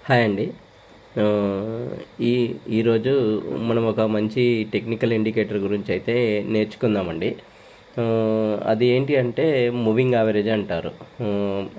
Hi అండి. ఈ ఈరోజు మనం ఒక మంచి టెక్నికల్ ఇండికేటర్ గురించి అయితే నేర్చుకుందామండి. అది ఏంటి అంటే మూవింగ్ యావరేజ్ అంటారు.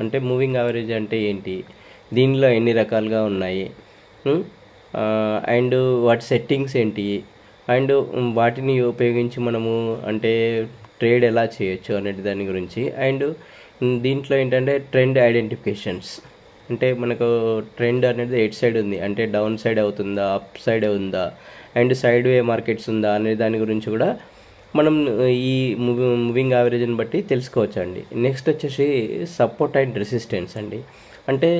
అంటే మూవింగ్ యావరేజ్ అంటే ఏంటి? దీనిలో ఎన్ని రకాలుగా ఉన్నాయి? అండ్ వాటి సెట్టింగ్స్ ఏంటి? అండ్ వాటిని ఉపయోగించి మనము అంటే ట్రేడ్ ఎలా చేయొచ్చు అనే దాని గురించి. అండ్ దీంట్లో ఏంటంటే ట్రెండ్ ఐడెంటిఫికేషన్స్, అంటే మనకు ట్రెండ్ అనేది ఎట్ సైడ్ ఉంది, అంటే డౌన్ సైడ్ అవుతుందా, అప్ సైడ్ ఉందా, అండ్ సైడ్ వే మార్కెట్స్ ఉందా అనే దాని గురించి కూడా మనం ఈ మూవింగ్ యావరేజ్ని బట్టి తెలుసుకోవచ్చు అండి. నెక్స్ట్ వచ్చేసి సపోర్ట్ అండ్ రెసిస్టెన్స్ అండి. అంటే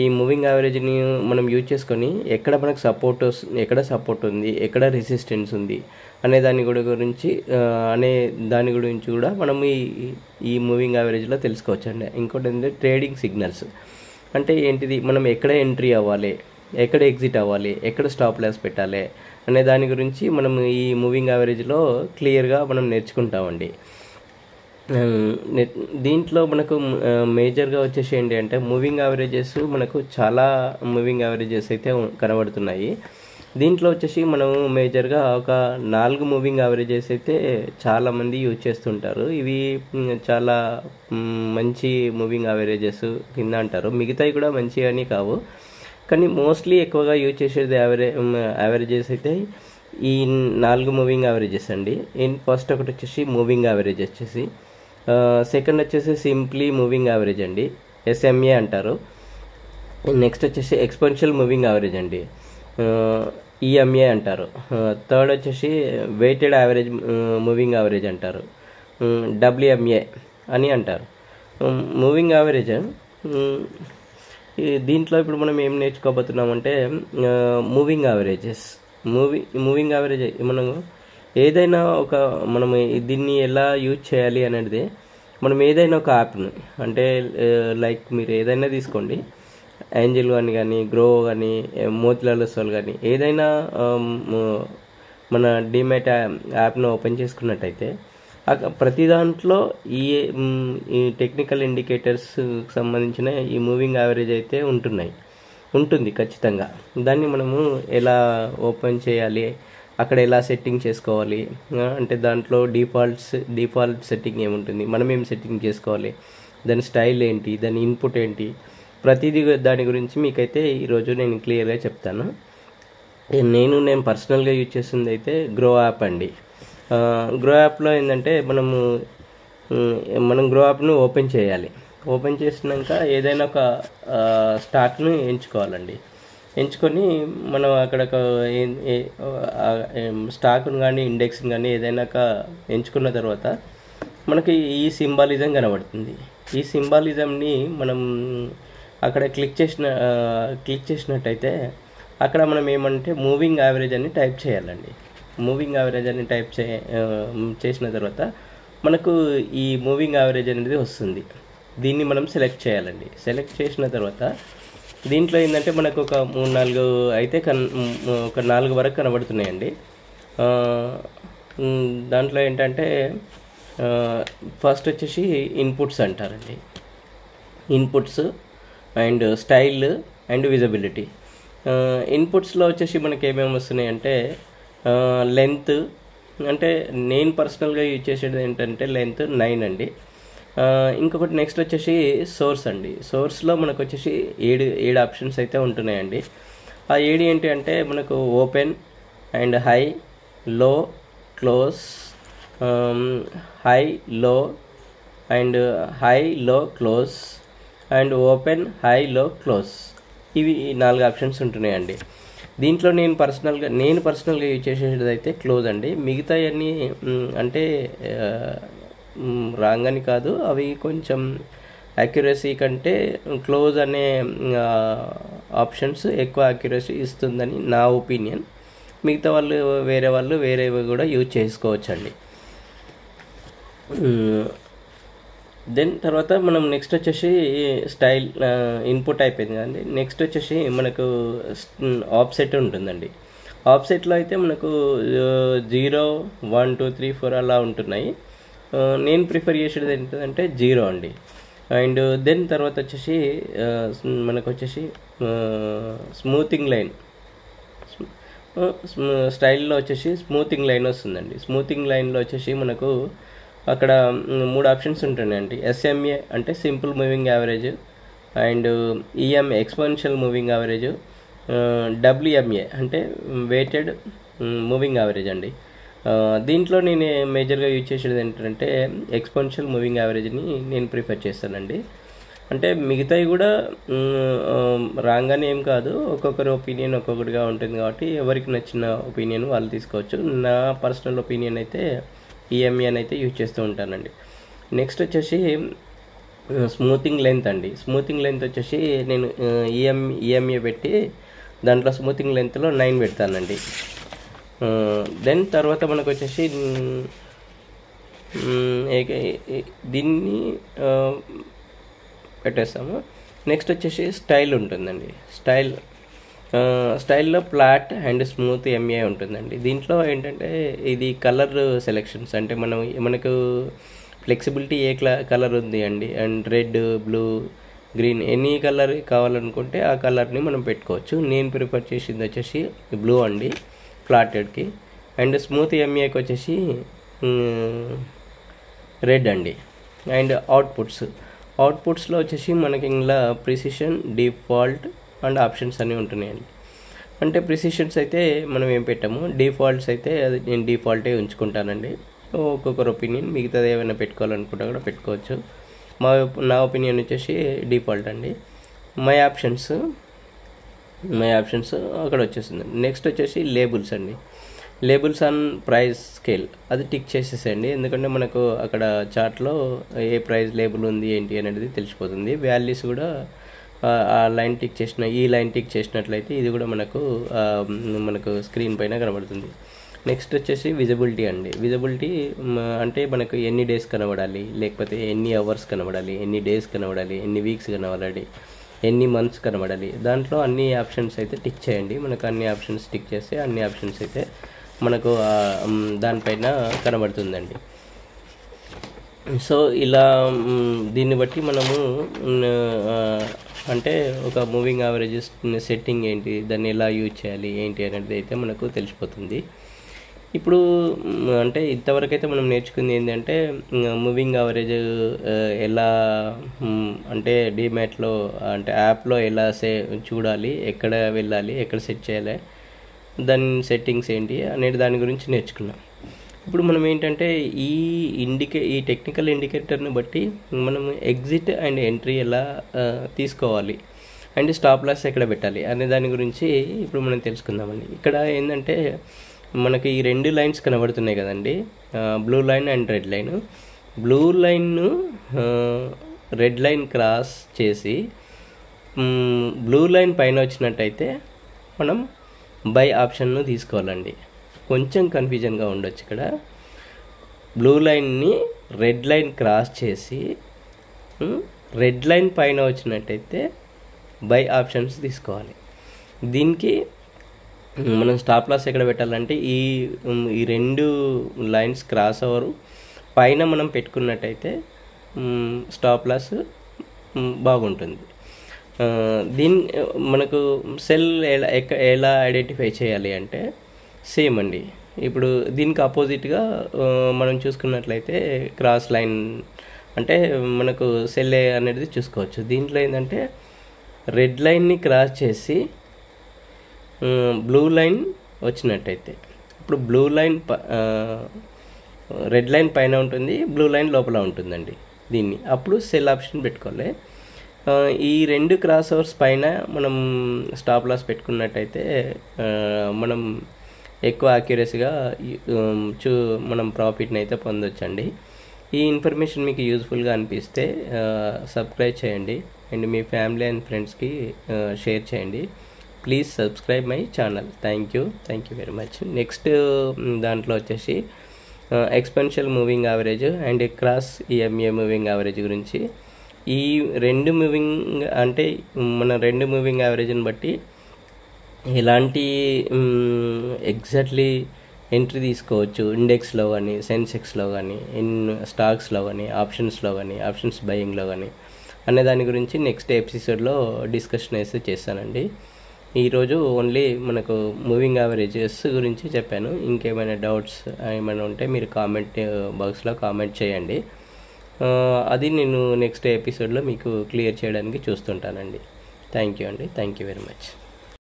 ఈ మూవింగ్ యావరేజ్ని మనం యూజ్ చేసుకొని ఎక్కడ మనకు ఎక్కడ సపోర్ట్ ఉంది, ఎక్కడ రెసిస్టెన్స్ ఉంది అనే దాని గురించి కూడా మనం ఈ మూవింగ్ యావరేజ్లో తెలుసుకోవచ్చు అండి. ఇంకోటి ఏంటంటే ట్రేడింగ్ సిగ్నల్స్, అంటే ఏంటిది, మనం ఎక్కడ ఎంట్రీ అవ్వాలి, ఎక్కడ ఎగ్జిట్ అవ్వాలి, ఎక్కడ స్టాప్ లాస్ పెట్టాలి అనే దాని గురించి మనం ఈ మూవింగ్ యావరేజ్లో క్లియర్గా మనం నేర్చుకుంటామండి. దీంట్లో మనకు మేజర్గా వచ్చేసి ఏంటి అంటే మూవింగ్ యావరేజెస్, మనకు చాలా మూవింగ్ యావరేజెస్ అయితే కనబడుతున్నాయి. దీంట్లో వచ్చేసి మనము మేజర్గా ఒక 4 మూవింగ్ యావరేజెస్ అయితే చాలామంది యూజ్ చేస్తుంటారు. ఇవి చాలా మంచి మూవింగ్ యావరేజెస్ కింద అంటారు. మిగతాయి కూడా మంచి అని కావు, కానీ మోస్ట్లీ ఎక్కువగా యూజ్ చేసేది యావరేజెస్ అయితే ఈ 4 మూవింగ్ యావరేజెస్ అండి. ఫస్ట్ ఒకటి వచ్చేసి మూవింగ్ యావరేజ్ వచ్చేసి, సెకండ్ వచ్చేసి సింప్లీ మూవింగ్ యావరేజ్ అండి, ఎస్ఎంఏ అంటారు. నెక్స్ట్ వచ్చేసి ఎక్స్పోనెన్షియల్ మూవింగ్ యావరేజ్ అండి, ఈఎంఏ అంటారు. థర్డ్ వచ్చేసి వెయిటెడ్ యావరేజ్ మూవింగ్ యావరేజ్ అంటారు, డబ్ల్యూఎంఏ అని అంటారు. మూవింగ్ యావరేజ్ దీంట్లో ఇప్పుడు మనం ఏం నేర్చుకోబోతున్నామంటే మూవింగ్ యావరేజెస్. మూవింగ్ యావరేజ్ మనం ఏదైనా మనం దీన్ని ఎలా యూజ్ చేయాలి అనేది, మనం ఏదైనా ఒక యాప్ని, అంటే లైక్ మీరు ఏదైనా తీసుకోండి, ఏంజల్ కానీ గ్రో కానీ మోతిలాల్ ఓస్వాల్ కానీ, ఏదైనా మన డిమాట్ యాప్ను ఓపెన్ చేసుకున్నట్టయితే ప్రతి దాంట్లో ఈ టెక్నికల్ ఇండికేటర్స్ సంబంధించిన ఈ మూవింగ్ యావరేజ్ అయితే ఉంటుంది ఖచ్చితంగా. దాన్ని మనము ఎలా ఓపెన్ చేయాలి, అక్కడ ఎలా సెట్టింగ్ చేసుకోవాలి, అంటే దాంట్లో డిఫాల్ట్ సెట్టింగ్ ఏముంటుంది, మనం ఏం సెట్టింగ్ చేసుకోవాలి, దాని స్టైల్ ఏంటి, దాని ఇన్పుట్ ఏంటి, ప్రతిదీ దాని గురించి మీకైతే ఈరోజు నేను క్లియర్గా చెప్తాను. నేను పర్సనల్గా యూజ్ చేస్తుంది అయితే గ్రో యాప్ అండి. గ్రో యాప్లో ఏంటంటే మనం గ్రో యాప్ను ఓపెన్ చేయాలి. ఓపెన్ చేసినాక ఏదైనా ఒక స్టాక్ను ఎంచుకోవాలండి. ఎంచుకొని మనం అక్కడ స్టాక్ను కానీ ఇండెక్స్ని కానీ ఏదైనా ఎంచుకున్న తర్వాత మనకి ఈ సింబాలిజం కనబడుతుంది. ఈ సింబాలిజంని మనం అక్కడ క్లిక్ చేసినట్టయితే అక్కడ మనం ఏమంటే మూవింగ్ యావరేజ్ అని టైప్ చేయాలండి. మూవింగ్ యావరేజ్ అని టైప్ చేసిన తర్వాత మనకు ఈ మూవింగ్ యావరేజ్ అనేది వస్తుంది. దీన్ని మనం సెలెక్ట్ చేయాలండి. సెలెక్ట్ చేసిన తర్వాత దీంట్లో ఏంటంటే మనకు ఒక 3-4 అయితే ఒక 4 వరకు కనబడుతున్నాయండి. దాంట్లో ఏంటంటే ఫస్ట్ వచ్చేసి ఇన్పుట్స్ అంటారండి. Inputs and style and visibility. ఇన్పుట్స్లో వచ్చేసి మనకి ఏమేమి వస్తున్నాయి అంటే లెంత్, అంటే నేను పర్సనల్గా యూజ్ చేసేది ఏంటంటే లెంత్ 9 అండి. ఇంకొకటి నెక్స్ట్ వచ్చేసి సోర్స్ అండి. సోర్స్లో మనకు వచ్చేసి 7 ఆప్షన్స్ అయితే ఉంటున్నాయండి. ఆ 7 ఏంటి అంటే మనకు ఓపెన్ అండ్ హై, లో, క్లోజ్, హై, లో అండ్ హై, లో, క్లోజ్ అండ్ ఓపెన్, హై, లో, క్లోజ్. ఇవి 4 ఆప్షన్స్ ఉంటున్నాయండి. దీంట్లో నేను పర్సనల్గా యూజ్ చేసేది అయితే క్లోజ్ అండి. మిగతా అన్నీ అంటే రాంగ్ అని కాదు, అవి కొంచెం యాక్యురసీ కంటే క్లోజ్ అనే ఆప్షన్స్ ఎక్కువ యాక్యురసీ ఇస్తుందని నా ఒపీనియన్. మిగతా వాళ్ళు వేరేవి కూడా యూజ్ చేసుకోవచ్చండి. దెన్ తర్వాత మనం నెక్స్ట్ వచ్చేసి స్టైల్ ఇన్పుట్ అయిపోయింది కదండి. నెక్స్ట్ వచ్చేసి మనకు ఆఫ్సెట్ ఉంటుందండి. ఆఫ్సెట్లో అయితే మనకు 0, 1, 2, 3, 4 అలా ఉంటున్నాయి. నేను ప్రిఫర్ చేసేది ఏంటంటే 0 అండి. అండ్ దెన్ తర్వాత వచ్చేసి మనకు వచ్చేసి స్మూతింగ్ లైన్ స్టైల్లో వచ్చేసి స్మూతింగ్ లైన్ వస్తుందండి. స్మూతింగ్ లైన్లో వచ్చేసి మనకు అక్కడ 3 ఆప్షన్స్ ఉంటున్నాయండి. SMA అంటే simple moving average, and EMA exponential moving average, WMA అంటే వెయిటెడ్ మూవింగ్ యావరేజ్ అండి. దీంట్లో నేను మేజర్గా యూజ్ చేసేది ఏంటంటే ఎక్స్పోనెన్షియల్ మూవింగ్ యావరేజ్ని నేను ప్రిఫర్ చేస్తానండి. అంటే మిగతాయి కూడా రాగానే ఏం కాదు, ఒక్కొక్కరి ఒపీనియన్ ఒక్కొక్కటిగా ఉంటుంది కాబట్టి ఎవరికి నచ్చిన ఒపీనియన్ వాళ్ళు తీసుకోవచ్చు. నా పర్సనల్ ఒపీనియన్ అయితే EMA అని అయితే యూజ్ చేస్తూ ఉంటానండి. నెక్స్ట్ వచ్చేసి స్మూతింగ్ లెంత్ అండి. స్మూతింగ్ లెంత్ వచ్చేసి నేను EMA పెట్టి దాంట్లో స్మూతింగ్ లెంత్లో 9 పెడతానండి. దెన్ తర్వాత మనకు వచ్చేసి దీన్ని పెట్టేస్తాము. నెక్స్ట్ వచ్చేసి స్టైల్ ఉంటుందండి. స్టైల్లో ఫ్లాట్ అండ్ స్మూత్ MA ఉంటుందండి. దీంట్లో ఏంటంటే ఇది కలర్ సెలెక్షన్స్, అంటే మనకు ఫ్లెక్సిబిలిటీ ఏ కలర్ ఉంది అండి, and red, blue, green any colour కావాలనుకుంటే ఆ కలర్ని మనం పెట్టుకోవచ్చు. నేను ప్రిఫర్ చేసింది వచ్చేసి బ్లూ అండి ఫ్లాటెడ్కి. అండ్ స్మూత్ MAకి వచ్చేసి రెడ్ అండి. అండ్ అవుట్పుట్స్లో వచ్చేసి మనకి ఇలా ప్రిసిషన్, డిఫాల్ట్ అండ్ ఆప్షన్స్ అన్నీ ఉంటున్నాయండి. అంటే ప్రిసిషన్స్ అయితే మనం ఏం పెట్టాము, డిఫాల్ట్స్ అయితే అది నేను డిఫాల్టే ఉంచుకుంటానండి. ఒక్కొక్కరు ఒపీనియన్, మిగతాది ఏమైనా పెట్టుకోవాలనుకుంటే కూడా పెట్టుకోవచ్చు. నా ఒపీనియన్ వచ్చేసి డిఫాల్ట్ అండి. మై ఆప్షన్స్ అక్కడ వచ్చేస్తుంది. నెక్స్ట్ వచ్చేసి లేబుల్స్ అండి. లేబుల్స్ ఆన్ ప్రైస్ స్కేల్ అది టిక్ చేసేసేయండి, ఎందుకంటే మనకు అక్కడ చార్ట్లో ఏ ప్రైస్ లేబుల్ ఉంది ఏంటి అనేది తెలిసిపోతుంది. వాల్యూస్ కూడా ఆ లైన్ టిక్ చేసిన, ఈ లైన్ టిక్ చేసినట్లయితే ఇది కూడా మనకు స్క్రీన్ పైన కనబడుతుంది. నెక్స్ట్ వచ్చేసి విజిబిలిటీ అండి. విజిబిలిటీ అంటే మనకు ఎన్ని డేస్ కనబడాలి, లేకపోతే ఎన్ని అవర్స్ కనబడాలి, ఎన్ని డేస్ కనబడాలి, ఎన్ని వీక్స్ కనబడాలి, ఎన్ని మంత్స్ కనబడాలి, దాంట్లో అన్ని ఆప్షన్స్ అయితే టిక్ చేయండి. మనకు అన్ని ఆప్షన్స్ టిక్ చేస్తే అన్ని ఆప్షన్స్ అయితే మనకు దానిపైన కనబడుతుందండి. సో ఇలా దీన్ని బట్టి మనము అంటే ఒక మూవింగ్ యావరేజెస్ సెట్టింగ్ ఏంటి, దాన్ని ఎలా యూజ్ చేయాలి ఏంటి అనేది అయితే మనకు తెలిసిపోతుంది. ఇప్పుడు అంటే ఇంతవరకు అయితే మనం నేర్చుకుంది ఏంటంటే మూవింగ్ యావరేజ్ ఎలా అంటే డిమాట్లో అంటే యాప్లో ఎలా చూడాలి, ఎక్కడ వెళ్ళాలి, ఎక్కడ సెట్ చేయాలి, దాని సెట్టింగ్స్ ఏంటి అనేది దాని గురించి నేర్చుకున్నాం. ఇప్పుడు మనం ఏంటంటే ఈ టెక్నికల్ ఇండికేటర్ని బట్టి మనం ఎగ్జిట్ అండ్ ఎంట్రీ ఎలా తీసుకోవాలి అండ్ స్టాప్ లాస్ ఎక్కడ పెట్టాలి అనే దాని గురించి ఇప్పుడు మనం తెలుసుకుందామండి. ఇక్కడ ఏంటంటే మనకి ఈ 2 లైన్స్ కనబడుతున్నాయి కదండి, blue line and red line. Blue line red line cross చేసి బ్లూ లైన్ పైన వచ్చినట్టయితే మనం బై ఆప్షన్ను తీసుకోవాలండి. కొంచెం కన్ఫ్యూజన్గా ఉండొచ్చు ఇక్కడ. బ్లూ లైన్ని రెడ్ లైన్ క్రాస్ చేసి రెడ్ లైన్ పైన వచ్చినట్టయితే బై ఆప్షన్స్ తీసుకోవాలి. దీనికి మనం స్టాప్ లాస్ ఎక్కడ పెట్టాలంటే ఈ 2 లైన్స్ క్రాస్ ఓవర్ పైన మనం పెట్టుకున్నట్టయితే స్టాప్ లాస్ బాగుంటుంది. మనకు సెల్ ఎలా ఐడెంటిఫై చేయాలి అంటే సేమ్ అండి. ఇప్పుడు దీనికి ఆపోజిట్గా మనం చూసుకున్నట్లయితే క్రాస్ లైన్ అంటే మనకు సెల్ అనేది చూసుకోవచ్చు. దీంట్లో ఏంటంటే రెడ్ లైన్ని క్రాస్ చేసి బ్లూ లైన్ వచ్చినట్టయితే, ఇప్పుడు బ్లూ లైన్ రెడ్ లైన్ పైన ఉంటుంది, బ్లూ లైన్ లోపల ఉంటుందండి. దీన్ని అప్పుడు సెల్ ఆప్షన్ పెట్టుకోవాలి. ఈ 2 క్రాస్ ఓవర్స్ పైన మనం స్టాప్ లాస్ పెట్టుకున్నట్టయితే మనం ఎక్కువ యాక్యురసీగా మనం ప్రాఫిట్ని అయితే పొందొచ్చండి. ఈ ఇన్ఫర్మేషన్ మీకు యూజ్ఫుల్గా అనిపిస్తే సబ్స్క్రైబ్ చేయండి అండ్ మీ ఫ్యామిలీ అండ్ ఫ్రెండ్స్కి షేర్ చేయండి. Please subscribe my channel. Thank you very much. Next దాంట్లో వచ్చేసి exponential moving average and cross EMA moving average గురించి, ఈ 2 మూవింగ్ అంటే మన 2 మూవింగ్ యావరేజ్ని బట్టి ఎలాంటి ఎగ్జాక్ట్లీ ఎంట్రీ తీసుకోవచ్చు. ఇండెక్స్లో కానీ, సెన్సెక్స్లో కానీ, స్టాక్స్లో కానీ, ఆప్షన్స్లో కానీ, ఆప్షన్స్ బయింగ్లో కానీ అనే దాని గురించి నెక్స్ట్ ఎపిసోడ్లో డిస్కషన్ అయితే చేస్తానండి. ఈరోజు ఓన్లీ మనకు మూవింగ్ యావరేజెస్ గురించి చెప్పాను. ఇంకేమైనా డౌట్స్ ఏమైనా ఉంటే మీరు కామెంట్ బాక్స్లో కామెంట్ చేయండి. అది నేను నెక్స్ట్ ఎపిసోడ్లో మీకు క్లియర్ చేయడానికి చూస్తుంటానండి. థ్యాంక్ యూ అండి. Thank you very much.